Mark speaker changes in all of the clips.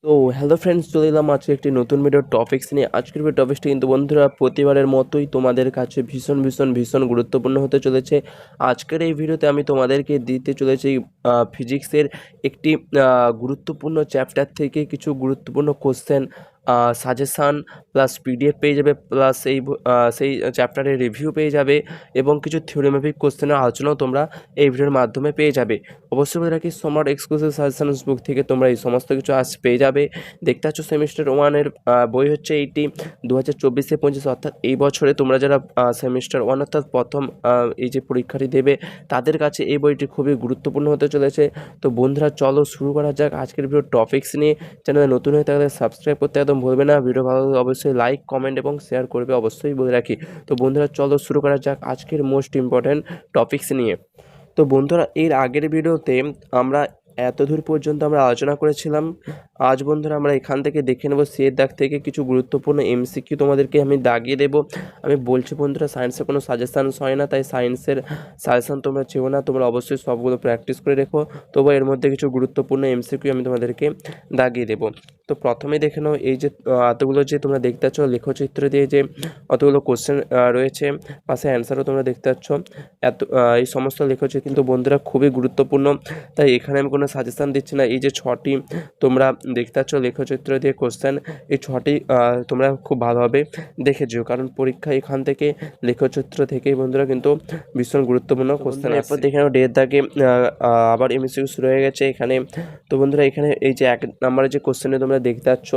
Speaker 1: তো hello friends, চলে এলাম আজকে একটি নতুন ভিডিও টপিক্স নিয়ে। আজকের ভিডিও টপিক্সটি কিন্তু বন্ধুরা প্রতিবারের মতোই তোমাদের কাছে ভীষণ ভীষণ ভীষণ গুরুত্বপূর্ণ হতে চলেছে। আজকের এই ভিডিওতে আমি তোমাদেরকে দিতে চলেছি ফিজিক্সের একটি গুরুত্বপূর্ণ চ্যাপ্টার থেকে কিছু গুরুত্বপূর্ণ কোশ্চেন, সাজেশান প্লাস পিডিএফ পেয়ে যাবে, প্লাস সেই চ্যাপ্টারের রিভিউ পেয়ে যাবে এবং কিছু থিওরিমেটিক কোশ্চেনের আলোচনাও তোমরা এই ভিডিওর মাধ্যমে পেয়ে যাবে। অবশ্যই বলে রাখি, সম্রাট এক্সক্লুসিভ সাজেশনস বুক থেকে তোমরা এই সমস্ত কিছু আজ পেয়ে যাবে। দেখতে পাচ্ছ সেমিস্টার ওয়ানের বই হচ্ছে এইটি 2024-25, অর্থাৎ এই বছরে তোমরা যারা সেমিস্টার ওয়ান অর্থাৎ প্রথম এই যে পরীক্ষাটি দেবে তাদের কাছে এই বইটি খুবই গুরুত্বপূর্ণ হতে চলেছে। তো বন্ধুরা চলো শুরু করা যাক আজকের ভিডিও টপিক্স নিয়ে। চ্যানেলে নতুন হয়ে থাকলে সাবস্ক্রাইব করতে একদম ভুলবে না। ভিডিও ভালো লাগলে অবশ্যই লাইক, কমেন্ট এবং শেয়ার করবে, অবশ্যই বলে রাখি। তো বন্ধুরা চলো শুরু করা যাক আজকের মোস্ট ইম্পর্ট্যান্ট টপিক্স নিয়ে। তো বন্ধুরা এর আগের ভিডিওতে আমরা এতদূর পর্যন্ত আমরা আলোচনা করেছিলাম। আজ বন্ধুরা আমরা এখান থেকে দেখে নেব সি এর দাগ থেকে কিছু গুরুত্বপূর্ণ এমসিকিউ তোমাদেরকে আমি দাগিয়ে দেব। আমি বলছি বন্ধুরা, সায়েন্সের কোনো সাজেশান হয় না, তাই সায়েন্সের সাজেশান তোমরা চেও না, তোমরা অবশ্যই সবগুলো প্র্যাকটিস করে রেখো। তবু এর মধ্যে কিছু গুরুত্বপূর্ণ এমসিকিউ আমি তোমাদেরকে দাগিয়ে দেব। তো প্রথমে দেখে নাও, এই যে এতগুলো যে তোমরা দেখতে পাচ্ছ লেখচিত্র দিয়ে যে অতগুলো কোশ্চেন রয়েছে, পাশে অ্যান্সারও তোমরা দেখতে পাচ্ছ। এই সমস্ত লেখচিত্র কিন্তু বন্ধুরা খুবই গুরুত্বপূর্ণ, তাই এখানে আমি কোনো সাজেশান দিচ্ছি না। এই যে ছটি তোমরা দেখতে পাচ্ছ লেখচিত্র দিয়ে কোশ্চেন, এই ছটি তোমরা খুব ভালোভাবে দেখে যেও, কারণ পরীক্ষা এখান থেকে লেখচিত্র থেকেই বন্ধুরা কিন্তু ভীষণ গুরুত্বপূর্ণ কোশ্চেন। এরপর দেখে নাও ডের দাগে আবার এমসিকিউ শুরু হয়ে গেছে এখানে। তো বন্ধুরা এখানে এই যে 1 নম্বরের যে কোশ্চেনে তোমরা দেখতে পাচ্ছ,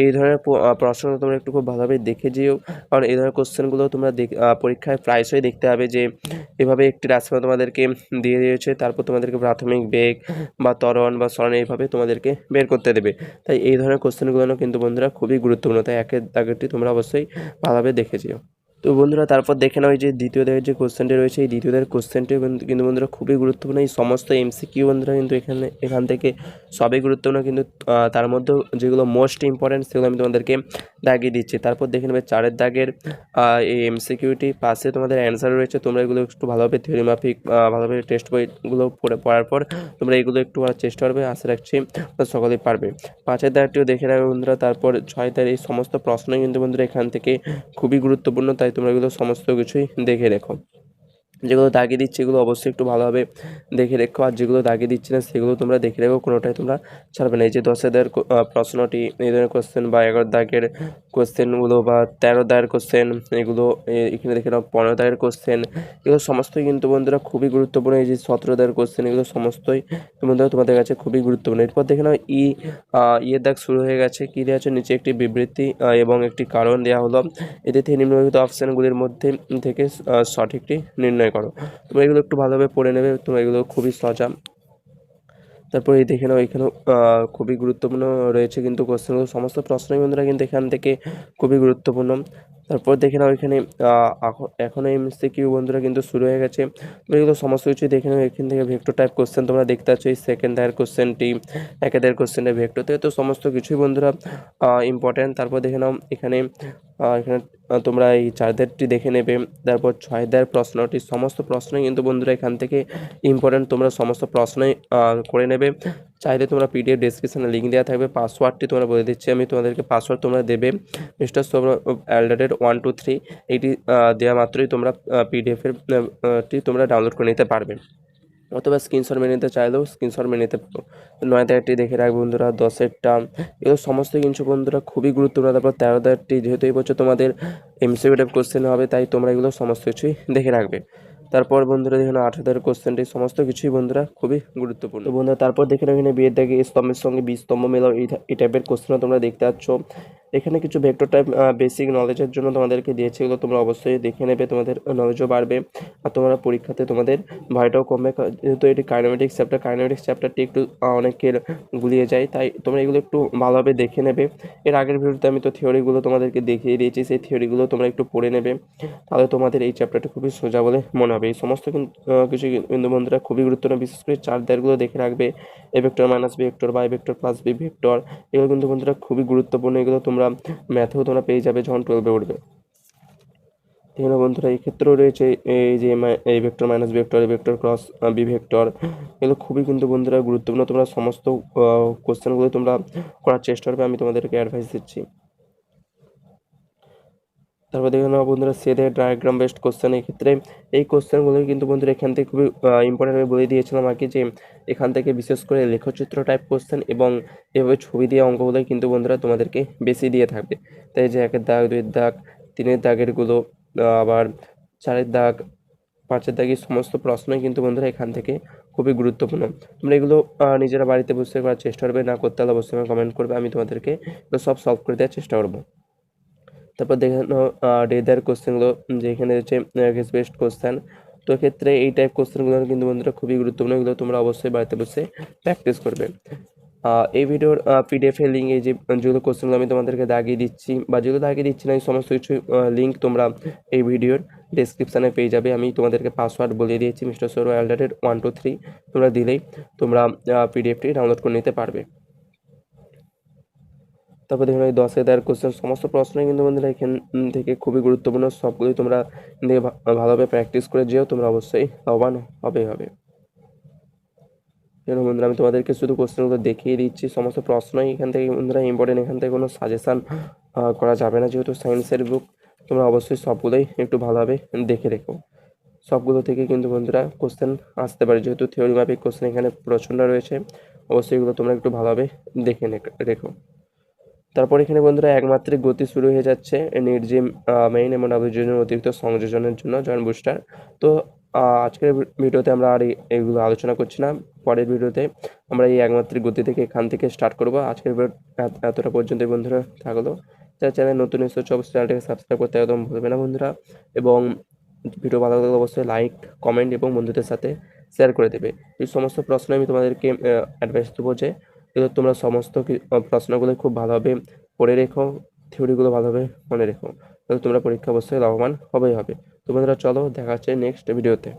Speaker 1: এই ধরনের প্রশ্ন তোমরা একটু খুব ভালোভাবে দেখে যেও, কারণ এই ধরনের কোশ্চেনগুলো তোমরা পরীক্ষায় প্রায়শই দেখতে হবে যে এভাবে একটি রাশিমালা তোমাদেরকে দিয়ে দিয়েছে, তারপর তোমাদেরকে প্রাথমিক বেগ বা ত্বরণ বা সরণ এইভাবে তোমাদেরকে বের করতে দেবে। তাই এই ধরনের কোশ্চেনগুলো কিন্তু বন্ধুরা খুবই গুরুত্বপূর্ণ, তাই একের দাগেরটি তোমরা অবশ্যই ভালোভাবে দেখে যেও। তো বন্ধুরা তারপর দেখে নাও, এই যে দ্বিতীয় দাগের যে কোশ্চেনটি রয়েছে, এই দ্বিতীয় দাগের কোশ্চেনটি কিন্তু বন্ধুরা খুবই গুরুত্বপূর্ণ। এই সমস্ত এমসিকিউ বন্ধুরা কিন্তু এখান থেকে সবই গুরুত্বপূর্ণ, কিন্তু তার মধ্যেও যেগুলো মোস্ট ইম্পর্ট্যান্ট সেগুলো আমি তোমাদেরকে দাগিয়ে দিচ্ছি। তারপর দেখে নেবে 4 দাগের এই এমসিকিউটি, পাশে তোমাদের অ্যান্সার রয়েছে। তোমরা এগুলো একটু ভালোভাবে থিওরি মাফিক ভালোভাবে টেস্ট বইগুলো পড়ার পর তোমরা এগুলো একটু চেষ্টা করবে, আশা রাখছি সকলেই পারবে। 5 দাগটিও দেখে রাখবে বন্ধুরা। তারপর 6 দাগের এই সমস্ত প্রশ্নই কিন্তু বন্ধুরা এখান থেকে খুবই গুরুত্বপূর্ণ, তাই তোমরা এগুলো সমস্ত কিছুই দেখে রেখো। যেগুলো দাগিয়ে দিচ্ছি এগুলো অবশ্যই একটু ভালোভাবে দেখে রেখো, আর যেগুলো দাগিয়ে দিচ্ছি না সেগুলো তোমরা দেখে রেখো, কোনোটাই তোমরা ছাড়বে না। এই যে 10 দাগের প্রশ্নটি, এই ধরনের কোশ্চেন, বা 11 দাগের কোশ্চেনগুলো, বা 13 দাগের কোশ্চেন, এগুলো এখানে দেখে নাও 15 দাগের কোশ্চেন, এগুলো সমস্তই কিন্তু বন্ধুরা খুবই গুরুত্বপূর্ণ। এই যে 17 দাগের কোশ্চেন, এগুলো সমস্তই বন্ধুরা তোমাদের কাছে খুবই গুরুত্বপূর্ণ। এরপর দেখে নাও ইয়ের দাগ শুরু হয়ে গেছে। কী দেওয়া আছে, নিচে একটি বিবৃতি এবং একটি কারণ দেওয়া হলো, এতে থেকে নিম্নলিখিত অপশানগুলির মধ্যে থেকে সঠিকটি নির্ণয় করো। তোমরা এগুলো একটু ভালোভাবে পড়ে নেবে, তোমরা এগুলো খুবই সহজ। তারপর এই দেখে নাও, এখানেও খুবই গুরুত্বপূর্ণ রয়েছে কিন্তু কোশ্চেনগুলো, সমস্ত প্রশ্নই বন্ধুরা কিন্তু এখান থেকে খুবই গুরুত্বপূর্ণ। তারপর দেখে নাও এখানে এখনও এমসিকিউ বন্ধুরা কিন্তু শুরু হয়ে গেছে। তোমরা এগুলো সমস্ত কিছুই দেখে নাও। এখান থেকে ভেক্টর টাইপ কোশ্চেন তোমরা দেখতে পাচ্ছ, এই সেকেন্ড দাগের কোশ্চেনটি, একের কোশ্চেনের ভেক্টর থেকে, তো সমস্ত কিছুই বন্ধুরা ইম্পর্ট্যান্ট। তারপর দেখে নাও এখানে তোমরা এই 4 দাগটি দেখে নেবে। তারপর 6 দাগের প্রশ্নটি, সমস্ত প্রশ্নই কিন্তু বন্ধুরা এখান থেকে ইম্পর্ট্যান্ট, তোমরা সমস্ত প্রশ্নই করে নেবে। চাইলে তোমরা পিডিএফ ডেসক্রিপশনে লিঙ্ক দেওয়া থাকবে। পাসওয়ার্ডটি তোমরা বলে দিচ্ছি আমি তোমাদেরকে, পাসওয়ার্ড তোমরা দেবে মিস্টার সৌরভ অ্যালডারের 123, এইটি দেওয়া মাত্রই তোমরা পিডিএফের টি তোমরা ডাউনলোড করে নিতে পারবে, অথবা স্ক্রিনশট মেরে নিতে চাইলেও স্ক্রিনশট মেরে নিতে পারো। 9 দাগেরটি দেখে রাখবে বন্ধুরা, 10এরটা, এগুলো সমস্ত কিছু বন্ধুরা খুবই গুরুত্বপূর্ণ। তারপর 13 দাগেরটি, যেহেতু এই বছর তোমাদের এমসিকিউ টাইপ কোশ্চেন হবে, তাই তোমরা এগুলো সমস্ত কিছুই দেখে রাখবে। তারপর বন্ধুরা দেখুন 18 দাগের কোশ্চেনটি, সমস্ত কিছুই বন্ধুরা খুবই গুরুত্বপূর্ণ। তো বন্ধুরা তারপর দেখে নাও এখানে বিয়ের দাগে স্তম্ভের সঙ্গে বি স্তম্ভ মেলাও, এই টাইপের কোশ্চেনও তোমরা দেখতে পাচ্ছ। এখানে কিছু ভেক্টর টাইপ বেসিক নলেজের জন্য তোমাদেরকে দিয়েছে, এগুলো তোমরা অবশ্যই দেখে নেবে, তোমাদের নলেজও বাড়বে, আর তোমরা পরীক্ষাতে তোমাদের ভয়টাও কমবে। যেহেতু এটি কাইনেমেটিক্স চ্যাপ্টারটি একটু অনেকের গুলিয়ে যায়, তাই তোমরা এগুলো একটু ভালোভাবে দেখে নেবে। এর আগের ভিডিওতে আমি তো থিওরিগুলো তোমাদেরকে দেখিয়ে দিয়েছি, সেই থিওরিগুলো তোমরা একটু পড়ে নেবে, তাহলে তোমাদের এই চ্যাপ্টারটি খুবই সোজা বলে মনে হবে। এই সমস্ত কিছু কিন্তু বন্ধুরা খুবই গুরুত্বপূর্ণ, বিশেষ করে 4 দাগগুলো দেখে রাখবে। A vector minus B vector বা A vector plus B vector, এগুলো কিন্তু বন্ধুরা খুবই গুরুত্বপূর্ণ। এগুলো তোমরা ম্যাথেও তোমরা পেয়ে যাবে যখন 12-এ উঠবে। এখানে বন্ধুরা এই ক্ষেত্রেও রয়েছে এই যে এই ভেক্টর মাইনাস ভেক্টর, এই ভেক্টর ক্রস বি ভেক্টর, এগুলো খুবই কিন্তু বন্ধুরা গুরুত্বপূর্ণ। তোমরা সমস্ত কোশ্চেনগুলো তোমরা করার চেষ্টা করবে, আমি তোমাদেরকে অ্যাডভাইস দিচ্ছি। তারপর দেখে নেওয়া বন্ধুরা সেটের ডায়াগ্রাম বেসড কোশ্চেন। এই ক্ষেত্রে এই কোশ্চেনগুলো কিন্তু বন্ধুরা এখান থেকে খুবই ইম্পর্টেন্ট। আমি বলে দিয়েছিলাম আগে যে এখান থেকে বিশেষ করে লেখচিত্র টাইপ কোশ্চেন এবং এভাবে ছবি দিয়ে অঙ্কগুলোই কিন্তু বন্ধুরা তোমাদেরকে বেশি দিয়ে থাকবে। তাই যে 1-এর দাগ, 2-এর দাগ, 3-এর দাগেরগুলো, আবার 4-এর দাগ, 5-এর দাগের সমস্ত প্রশ্নই কিন্তু বন্ধুরা এখান থেকে খুবই গুরুত্বপূর্ণ। তোমরা এগুলো নিজেরা বাড়িতে বসে করার চেষ্টা করবে, না করতে হলে অবশ্যই কমেন্ট করবে, আমি তোমাদেরকে এগুলো সব সলভ করে দেওয়ার চেষ্টা করবো। তারপর দেখে নাও ডেদার কোশ্চেনগুলো, যে এখানে হচ্ছে কেস বেসড কোশ্চেন। তো এক্ষেত্রে এই টাইপ কোশ্চেনগুলো কিন্তু বন্ধুরা খুবই গুরুত্বপূর্ণ, এগুলো তোমরা অবশ্যই বাড়িতে বসে প্র্যাকটিস করবে। এই ভিডিওর পিডিএফের লিঙ্ক, এই যেগুলো কোশ্চেনগুলো আমি তোমাদেরকে দাগিয়ে দিচ্ছি বা যেগুলো দাগিয়ে দিচ্ছি না, এই সমস্ত কিছু লিঙ্ক তোমরা এই ভিডিওর ডেসক্রিপশানে পেয়ে যাবে। আমি তোমাদেরকে পাসওয়ার্ড বলে দিয়েছি মিস্টার সৌরভ অ্যালডারের 123, তোমরা দিলেই তোমরা পিডিএফটি ডাউনলোড করে নিতে পারবে। তারপর দেখুন এই 10-এর দাগের কোশ্চেন, সমস্ত প্রশ্নই কিন্তু বন্ধুরা এখান থেকে খুবই গুরুত্বপূর্ণ, সবগুলোই তোমরা দেখে ভালোভাবে প্র্যাকটিস করে যেও, তোমরা অবশ্যই লাভবান হবে। কেন বন্ধুরা আমি তোমাদেরকে শুধু কোশ্চেনগুলো দেখিয়ে দিচ্ছি, সমস্ত প্রশ্নই এখান থেকে বন্ধুরা ইম্পর্টেন্ট, এখান থেকে কোনো সাজেশান করা যাবে না, যেহেতু সায়েন্সের বুক। তোমরা অবশ্যই সবগুলোই একটু ভালোভাবে দেখে রেখো, সবগুলো থেকে কিন্তু বন্ধুরা কোশ্চেন আসতে পারে, যেহেতু থিওরি মাফিক কোশ্চেন এখানে প্রচণ্ড রয়েছে। অবশ্যই এগুলো তোমরা একটু ভালোভাবে দেখে রেখো। তারপর এখানে বন্ধুরা একমাত্রিক গতি শুরু হয়ে যাচ্ছে নেট জিম মেইন এবং ডাব্লিউজির অতিরিক্ত সংযোজনের জন্য জয়েন্ট বুস্টার। তো আজকের ভিডিওতে আমরা আর এইগুলো আলোচনা করছি না, পরের ভিডিওতে আমরা এই একমাত্রিক গতি থেকে এখান থেকে স্টার্ট করব। আজকের ভিডিও এতটা পর্যন্ত বন্ধুরা থাকলো। যারা চ্যানেল নতুন এসেছে অবশ্যই চ্যানেলটাকে সাবস্ক্রাইব করতে একদম ভুলবে না বন্ধুরা, এবং ভিডিও ভালো লাগলে অবশ্যই লাইক, কমেন্ট এবং বন্ধুদের সাথে শেয়ার করে দেবে। এই সমস্ত প্রশ্ন আমি তোমাদেরকে অ্যাডভাইস দেবো যে এগুলো তোমরা সমস্ত প্রশ্নগুলো খুব ভালোভাবে পড়ে রেখো, থিওরিগুলো ভালোভাবে মনে রেখো, তাহলে তোমরা পরীক্ষা অবশ্যই লাভবান হবে। তো বন্ধুরা চলো দেখা হচ্ছে নেক্সট ভিডিওতে।